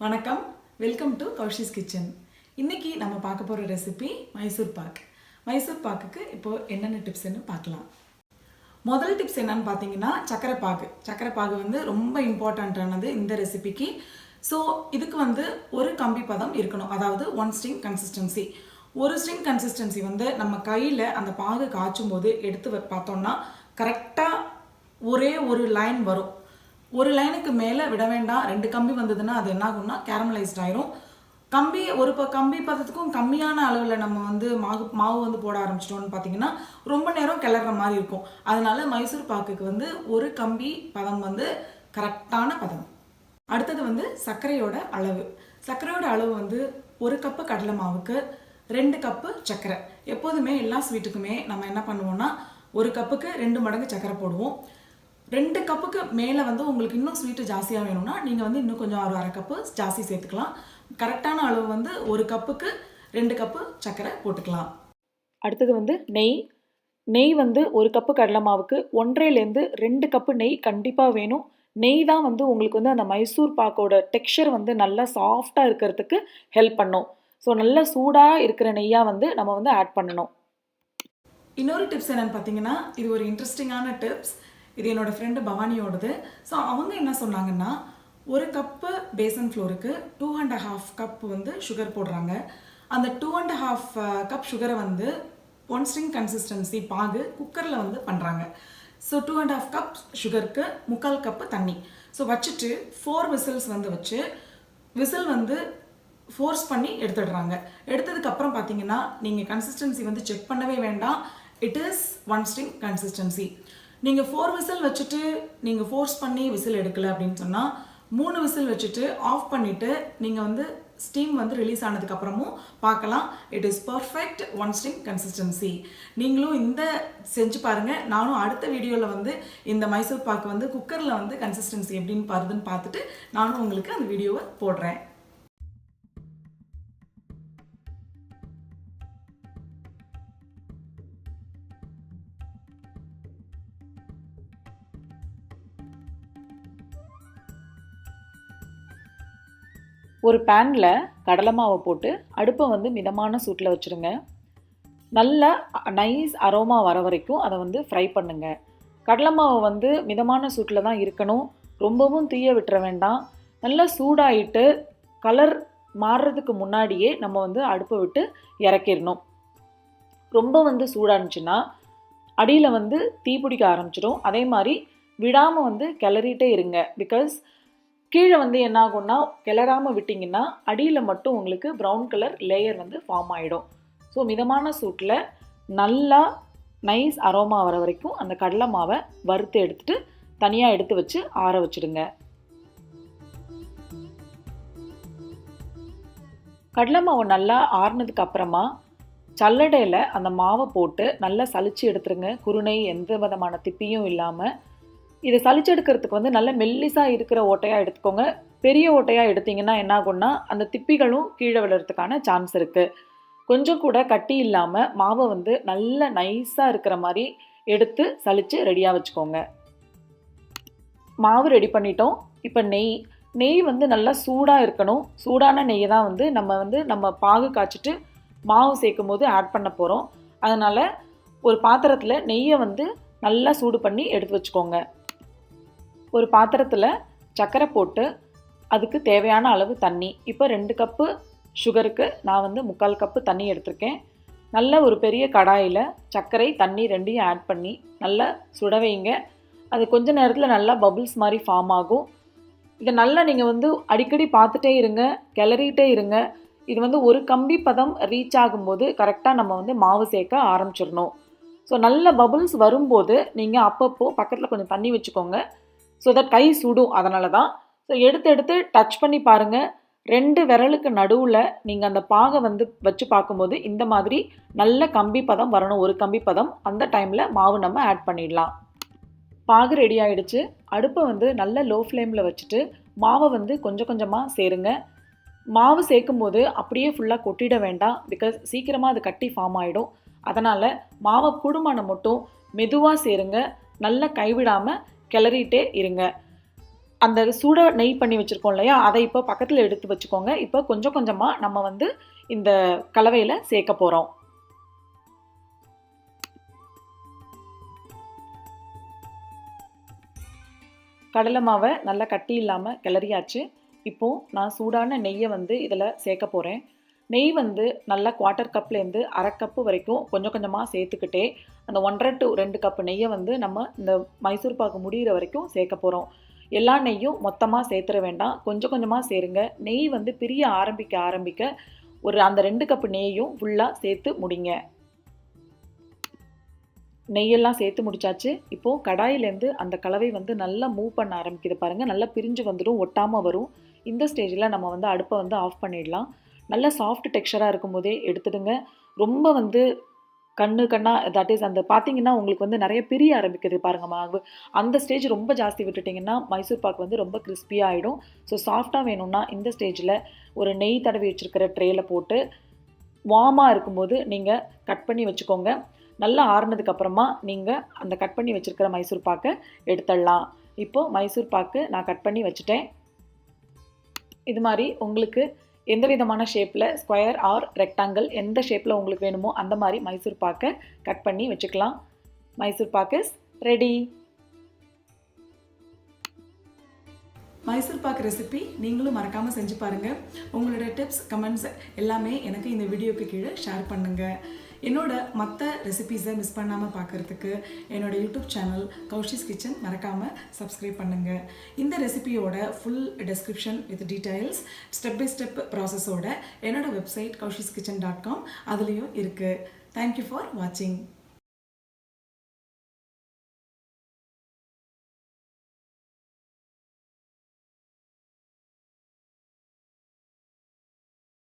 வணக்கம், welcome to கௌஷிஸ் kitchen. இன்னைக்கு நம்ம பார்க்க போகிற ரெசிபி மைசூர் பாக். மைசூர் பாக்குக்கு இப்போ என்னென்ன டிப்ஸ்ன்னு பார்க்கலாம். முதல் டிப்ஸ் என்னன்னு பார்த்தீங்கன்னா சக்கரை பாகு வந்து ரொம்ப இம்பார்ட்டண்ட்டானது இந்த ரெசிபிக்கு. ஸோ இதுக்கு வந்து ஒரு கம்பி பதம் இருக்கணும், அதாவது 1 ஸ்ட்ரிங் கன்சிஸ்டன்சி. ஒரு ஸ்ட்ரிங் கன்சிஸ்டன்சி வந்து நம்ம கையில் அந்த பாகு காய்ச்சும் போது எடுத்து பார்த்தோம்னா கரெக்டாக ஒரே ஒரு லைன் வரும். ஒரு லைனுக்கு மேலே விட வேண்டாம். 2 கம்பி வந்ததுன்னா அது என்ன ஆகும்னா கேரமலைஸ்ட் ஆயிரும். கம்பி பதத்துக்கும் கம்மியான அளவில் நம்ம வந்து மாவு வந்து போட ஆரம்பிச்சிட்டோம்னு பார்த்தீங்கன்னா ரொம்ப நேரம் கிளற மாதிரி இருக்கும். அதனால மைசூர் பாக்குக்கு வந்து ஒரு கம்பி பதம் வந்து கரெக்டான பதம். அடுத்தது வந்து சர்க்கரையோட அளவு வந்து 1 கப்பு கடலை மாவுக்கு 2 கப்பு சர்க்கரை. எப்போதுமே எல்லா ஸ்வீட்டுக்குமே நம்ம என்ன பண்ணுவோம்னா 1 கப்புக்கு 2 மடங்கு சர்க்கரை போடுவோம். 2 கப்புக்கு மேலே வந்து உங்களுக்கு இன்னும் ஸ்வீட்டு ஜாஸ்தியாக வேணும்னா நீங்கள் வந்து இன்னும் கொஞ்சம் ஒரு 1/2 கப்பு ஜாஸ்தி சேர்த்துக்கலாம். கரெக்டான அளவு வந்து 1 கப்புக்கு 2 கப்பு சர்க்கரை போட்டுக்கலாம். அடுத்தது வந்து நெய் வந்து 1 கப்பு கடலை மாவுக்கு 1.5லேருந்து 2 கப்பு நெய் கண்டிப்பாக வேணும். நெய் தான் வந்து உங்களுக்கு வந்து அந்த மைசூர் பாக்கோட டெக்ஸ்சர் வந்து நல்லா சாஃப்டாக இருக்கிறதுக்கு ஹெல்ப் பண்ணும். ஸோ நல்லா சூடாக இருக்கிற நெய்யாக வந்து நம்ம வந்து ஆட் பண்ணணும். இன்னொரு டிப்ஸ் என்னென்னு பார்த்தீங்கன்னா, இது ஒரு இன்ட்ரெஸ்டிங்கான டிப்ஸ். இது என்னோடய ஃப்ரெண்டு பவானியோடது. ஸோ அவங்க என்ன சொன்னாங்கன்னா, 1 கப்பு பேசன் ஃப்ளோருக்கு 2.5 கப் வந்து சுகர் போடுறாங்க. அந்த 2.5 கப் சுகரை வந்து 1 ஸ்ட்ரிங் கன்சிஸ்டன்சி பாகு குக்கரில் வந்து பண்ணுறாங்க. ஸோ 2.5 கப் சுகருக்கு 3/4 கப்பு தண்ணி. ஸோ வச்சுட்டு 4 விசில்ஸ் வந்து வச்சு விசில் வந்து ஃபோர்ஸ் பண்ணி எடுத்துடுறாங்க. எடுத்ததுக்கப்புறம் பார்த்தீங்கன்னா நீங்கள் கன்சிஸ்டன்சி வந்து செக் பண்ணவே வேண்டாம். It is 1 string consistency. நீங்கள் 4 விசில் வச்சுட்டு நீங்கள் ஃபோர்ஸ் பண்ணி விசில் எடுக்கலை அப்படின்னு சொன்னால் 3 விசில் வச்சுட்டு ஆஃப் பண்ணிவிட்டு நீங்கள் வந்து ஸ்டீம் வந்து ரிலீஸ் ஆனதுக்கப்புறமும் பார்க்கலாம். It is perfect 1 string consistency. நீங்களும் இந்த செஞ்சு பாருங்கள். நானும் அடுத்த வீடியோவில் வந்து இந்த மைசூர் பாக்கு வந்து குக்கரில் வந்து கன்சிஸ்டன்சி எப்படின்னு வருதுன்னு பார்த்துட்டு நானும் உங்களுக்கு அந்த வீடியோவை போடுறேன். ஒரு பேனில் கடலை மாவை போட்டு அடுப்பை வந்து மிதமான சூட்டில் வச்சுருங்க. நல்ல நைஸ் அரோமா வர வரைக்கும் அதை வந்து ஃப்ரை பண்ணுங்க. கடலை மாவை வந்து மிதமான சூட்டில் தான் இருக்கணும், ரொம்பவும் தீய விட்டுற வேண்டாம். நல்லா சூடாயிட்டு கலர் மாறுறதுக்கு முன்னாடியே நம்ம வந்து அடுப்பை விட்டு இறக்கிடணும். ரொம்ப வந்து சூடானுச்சுன்னா அடியில் வந்து தீ பிடிக்க ஆரம்பிச்சிடும். அதே மாதிரி விடாமல் வந்து கிளறிட்டே இருங்க. பிகாஸ் கீழே வந்து என்ன ஆகும்னா கிளறாமல் விட்டிங்கன்னா அடியில் மட்டும் உங்களுக்கு ப்ரௌன் கலர் லேயர் வந்து ஃபார்ம் ஆகிடும். ஸோ மிதமான சூட்டில் நல்லா நைஸ் அரோமா வர வரைக்கும் அந்த கடலை மாவை வறுத்து எடுத்துட்டு தனியாக எடுத்து வச்சு ஆற வச்சுடுங்க. கடலை மாவு நல்லா ஆறுனதுக்கு அப்புறமா சல்லடையில் அந்த மாவை போட்டு நல்லா சலிச்சு எடுத்துருங்க. குருணை எந்த விதமான திப்பியும் இல்லாமல். இதை சலிச்செடுக்கிறதுக்கு வந்து நல்ல மெல்லிசாக இருக்கிற ஓட்டையாக எடுத்துக்கோங்க. பெரிய ஓட்டையாக எடுத்திங்கன்னா என்ன ஆகும்னா அந்த திப்பிகளும் கீழே விழுறதுக்கான சான்ஸ் இருக்குது. கொஞ்சம் கூட கட்டி இல்லாமல் மாவை வந்து நல்ல நைஸாக இருக்கிற மாதிரி எடுத்து ரெடியாக வச்சுக்கோங்க. மாவு ரெடி பண்ணிட்டோம். இப்போ நெய் வந்து நல்லா சூடாக இருக்கணும். சூடான நெய்யை தான் வந்து நம்ம பாகு காய்ச்சிட்டு மாவு சேர்க்கும் போது ஆட் பண்ண போகிறோம். அதனால் ஒரு பாத்திரத்தில் நெய்யை வந்து நல்லா சூடு பண்ணி எடுத்து வச்சுக்கோங்க. ஒரு பாத்திரத்தில் சர்க்கரை போட்டு அதுக்கு தேவையான அளவு தண்ணி. இப்போ 2 கப்பு சுகருக்கு நான் வந்து 3/4 கப்பு தண்ணி எடுத்திருக்கேன். நல்ல ஒரு பெரிய கடாயில் சர்க்கரை தண்ணி 2யும் ஆட் பண்ணி நல்லா சுட வைங்க. அது கொஞ்ச நேரத்தில் நல்லா பபுள்ஸ் மாதிரி ஃபார்ம் ஆகும். இதை நல்லா நீங்கள் வந்து அடிக்கடி பார்த்துட்டே இருங்க, கிளறிட்டே இருங்க. இது வந்து ஒரு கம்பி பதம் ரீச் ஆகும்போது கரெக்டாக நம்ம வந்து மாவு சேர்க்க ஆரம்பிச்சிடணும். ஸோ நல்ல பபுள்ஸ் வரும்போது நீங்கள் அப்பப்போ பக்கத்தில் கொஞ்சம் தண்ணி வச்சுக்கோங்க. ஸோ தட் கை சுடும். அதனால தான். ஸோ எடுத்து டச் பண்ணி பாருங்கள். 2 விரலுக்கு நடுவில் நீங்கள் அந்த பாகை வந்து வச்சு பார்க்கும்போது இந்த மாதிரி நல்ல கம்பி பதம் வரணும், ஒரு கம்பி பதம். அந்த டைமில் மாவு நம்ம ஆட் பண்ணிடலாம். பாகு ரெடி ஆகிடுச்சு. அடுப்பை வந்து நல்ல லோ ஃப்ளேமில் வச்சுட்டு மாவை வந்து கொஞ்சம் கொஞ்சமாக சேருங்க. மாவு சேர்க்கும்போது அப்படியே ஃபுல்லாக கொட்டிட வேண்டாம். பிகாஸ் சீக்கிரமாக அது கட்டி ஃபார்ம் ஆகிடும். அதனால் மாவை கூடுமான மட்டும் மெதுவாக சேருங்க. நல்லா கைவிடாமல் கிளறிட்டே இருங்க. அந்த சூடாக நெய் பண்ணி வச்சுருக்கோம் இல்லையா, அதை இப்போ பக்கத்தில் எடுத்து வச்சுக்கோங்க. இப்போ கொஞ்சம் கொஞ்சமாக நம்ம வந்து இந்த கலவையில் சேர்க்க போகிறோம். கடலை மாவை நல்லா கட்டி இல்லாமல் கிளறியாச்சு. இப்போது நான் சூடான நெய்யை வந்து இதில் சேர்க்க போகிறேன். நெய் வந்து நல்லா 1/4 கப்லேருந்து 1/2 கப்பு வரைக்கும் கொஞ்சம் கொஞ்சமாக சேர்த்துக்கிட்டே அந்த 1.5 to 2 கப்பு நெய்யை வந்து நம்ம இந்த மைசூர் பாக்கு முடிகிற வரைக்கும் சேர்க்க போகிறோம். எல்லா நெய்யும் மொத்தமாக சேர்த்துற வேண்டாம், கொஞ்சம் கொஞ்சமாக சேருங்க. நெய் வந்து பிரிய ஆரம்பிக்க ஒரு அந்த 2 கப்பு நெய்யும் ஃபுல்லாக சேர்த்து முடிங்க. நெய்யெல்லாம் சேர்த்து முடிச்சாச்சு. இப்போது கடாயிலேருந்து அந்த கலவை வந்து நல்லா மூவ் பண்ண ஆரம்பிக்குது பாருங்கள். நல்லா பிரிஞ்சு வந்துடும், ஒட்டாமல் வரும். இந்த ஸ்டேஜில் நம்ம வந்து அடுப்பை வந்து ஆஃப் பண்ணிடலாம். நல்லா சாஃப்ட் டெக்ஸ்சராக இருக்கும்போதே எடுத்துடுங்க. ரொம்ப வந்து கண்ணாக தட் இஸ் அந்த பார்த்தீங்கன்னா உங்களுக்கு வந்து நிறைய பிரிய ஆரம்பிக்குது பாருங்கள் மாவு. அந்த ஸ்டேஜ் ரொம்ப ஜாஸ்தி விட்டுட்டிங்கன்னா மைசூர் பாக்கு வந்து ரொம்ப கிறிஸ்பியாக ஆகிடும். ஸோ சாஃப்டாக வேணும்னா இந்த ஸ்டேஜில் ஒரு நெய் தடவி வச்சுருக்கிற ட்ரேயில் போட்டு வார்மாக இருக்கும்போது நீங்கள் கட் பண்ணி வச்சுக்கோங்க. நல்லா ஆறுனதுக்கப்புறமா நீங்கள் அந்த கட் பண்ணி வச்சுருக்கிற மைசூர் பாக்கை எடுத்துடலாம். இப்போது மைசூர் பாக்கு நான் கட் பண்ணி வச்சுட்டேன். இது மாதிரி உங்களுக்கு எந்த விதமான ஷேப்பில் ஸ்கொயர் ஆர் ரெக்டாங்கிள் எந்த ஷேப்பில் உங்களுக்கு வேணுமோ அந்த மாதிரி மைசூர் பாக்கை கட் பண்ணி வச்சுக்கலாம். Mysore pak is ready. Mysore pak recipe நீங்களும் மறக்காமல் செஞ்சு பாருங்கள். உங்களோட டிப்ஸ், கமெண்ட்ஸ் எல்லாமே எனக்கு இந்த வீடியோக்கு கீழே ஷேர் பண்ணுங்கள். என்னோட மற்ற ரெசிபீஸை மிஸ் பண்ணாமல் பார்க்குறதுக்கு என்னோட யூடியூப் சேனல் கௌஷிஸ் கிச்சன் மறக்காமல் சப்ஸ்கிரைப் பண்ணுங்கள். இந்த ரெசிபியோட full description with details, step by step ப்ராசஸோட என்னோட வெப்சைட் kaushishkitchen.com அதுலேயும் இருக்குது. தேங்க்யூ ஃபார் வாட்சிங்.